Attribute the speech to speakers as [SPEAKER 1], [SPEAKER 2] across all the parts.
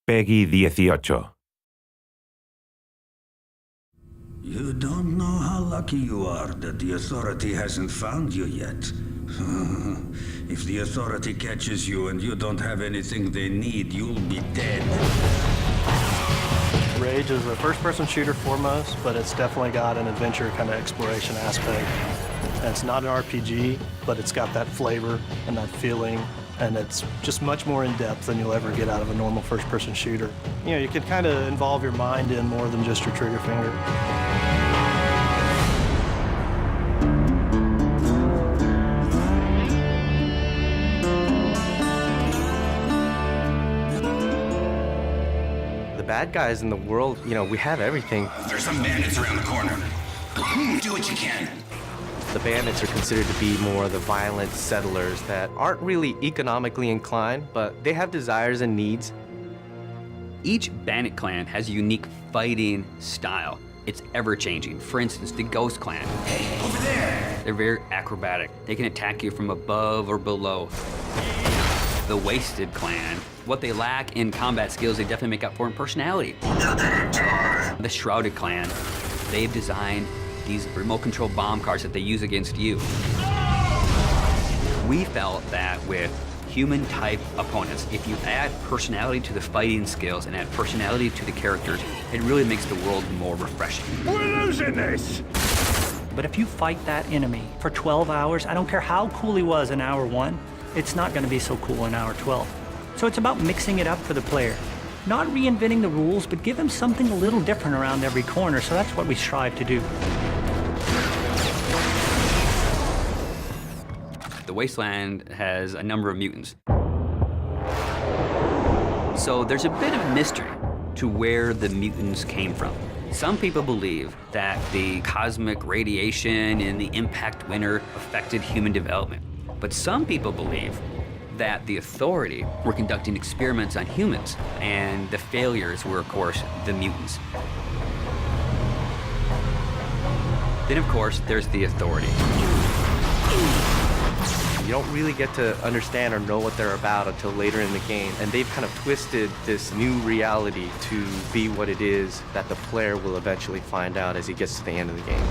[SPEAKER 1] Peggy 18.
[SPEAKER 2] You don't know how lucky you are that the Authority hasn't found you yet. If the Authority catches you and you don't have anything they need, you'll be dead.
[SPEAKER 3] Rage is a first-person shooter foremost, but it's definitely got an adventure kind of exploration aspect. And it's not an RPG, but it's got that flavor and that feeling, and it's just much more in-depth than you'll ever get out of a normal first-person shooter. You know, you can kind of involve your mind in more than just your trigger finger.
[SPEAKER 4] Bad guys in the world, you know, we have everything.
[SPEAKER 5] There's some bandits around the corner. Do what you can.
[SPEAKER 4] The bandits are considered to be more the violent settlers that aren't really economically inclined, but they have desires and needs.
[SPEAKER 6] Each bandit clan has a unique fighting style. It's ever-changing. For instance, the Ghost Clan.
[SPEAKER 5] Hey, over there!
[SPEAKER 6] They're very acrobatic. They can attack you from above or below. The Wasted Clan, what they lack in combat skills, they definitely make up for in personality. The Shrouded Clan, they've designed these remote control bomb cars that they use against you. We felt that with human type opponents, if you add personality to the fighting skills and add personality to the characters, it really makes the world more refreshing.
[SPEAKER 5] We're losing this!
[SPEAKER 7] But if you fight that enemy for 12 hours, I don't care how cool he was in hour 1, it's not going to be so cool in hour 12. So it's about mixing it up for the player. Not reinventing the rules, but give him something a little different around every corner, so that's what we strive to do.
[SPEAKER 6] The Wasteland has a number of mutants. So there's a bit of mystery to where the mutants came from. Some people believe that the cosmic radiation in the impact winter affected human development. But some people believe that the Authority were conducting experiments on humans, and the failures were, of course, the mutants. Then, of course, there's the Authority.
[SPEAKER 4] You don't really get to understand or know what they're about until later in the game, and they've kind of twisted this new reality to be what it is that the player will eventually find out as he gets to the end of the game.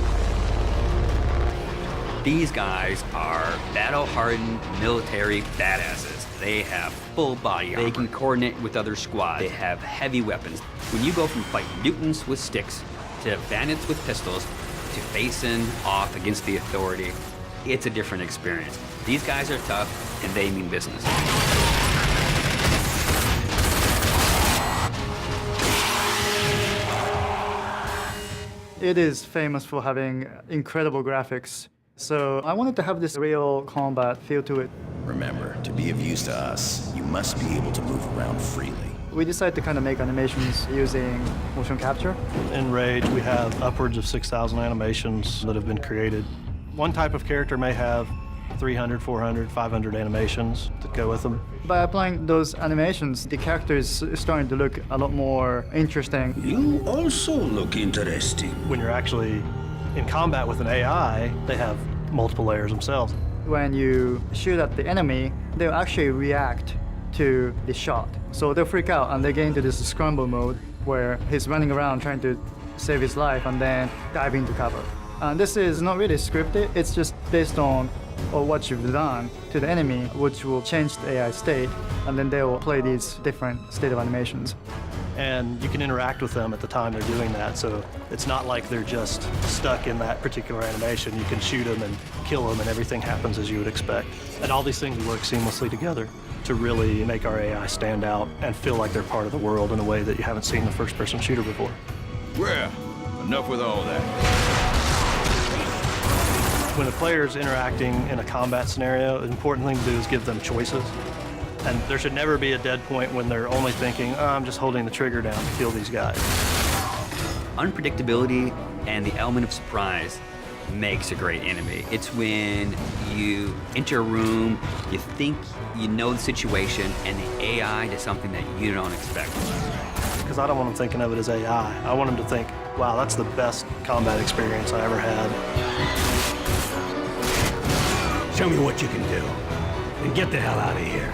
[SPEAKER 6] These guys are battle-hardened military badasses. They have full body armor. They can coordinate with other squads. They have heavy weapons. When you go from fighting mutants with sticks to bandits with pistols to facing off against the Authority, it's a different experience. These guys are tough, and they mean business.
[SPEAKER 8] It is famous for having incredible graphics. So I wanted to have this real combat feel to it.
[SPEAKER 5] Remember, to be of use to us, you must be able to move around freely.
[SPEAKER 8] We decided to kind of make animations using motion capture.
[SPEAKER 3] In Rage, we have upwards of 6,000 animations that have been created. One type of character may have 300, 400, 500 animations that go with them.
[SPEAKER 8] By applying those animations, the character is starting to look a lot more interesting.
[SPEAKER 2] You also look interesting.
[SPEAKER 3] When you're actually in combat with an AI, they have multiple layers themselves.
[SPEAKER 8] When you shoot at the enemy, they'll actually react to the shot. So they'll freak out and they get into this scramble mode where he's running around trying to save his life and then dive into cover. And this is not really scripted, it's just based on what you've done to the enemy, which will change the AI state, and then they will play these different state of animations.
[SPEAKER 3] And you can interact with them at the time they're doing that, so it's not like they're just stuck in that particular animation. You can shoot them and kill them, and everything happens as you would expect. And all these things work seamlessly together to really make our AI stand out and feel like they're part of the world in a way that you haven't seen in a first-person shooter before.
[SPEAKER 5] Well, enough with all that.
[SPEAKER 3] When a player's interacting in a combat scenario, the important thing to do is give them choices. And there should never be a dead point when they're only thinking, oh, I'm just holding the trigger down to kill these guys.
[SPEAKER 6] Unpredictability and the element of surprise makes a great enemy. It's when you enter a room, you think you know the situation, and the AI does something that you don't expect.
[SPEAKER 3] Because I don't want them thinking of it as AI. I want them to think, wow, that's the best combat experience I ever had.
[SPEAKER 9] Show me what you can do, and get the hell out of here.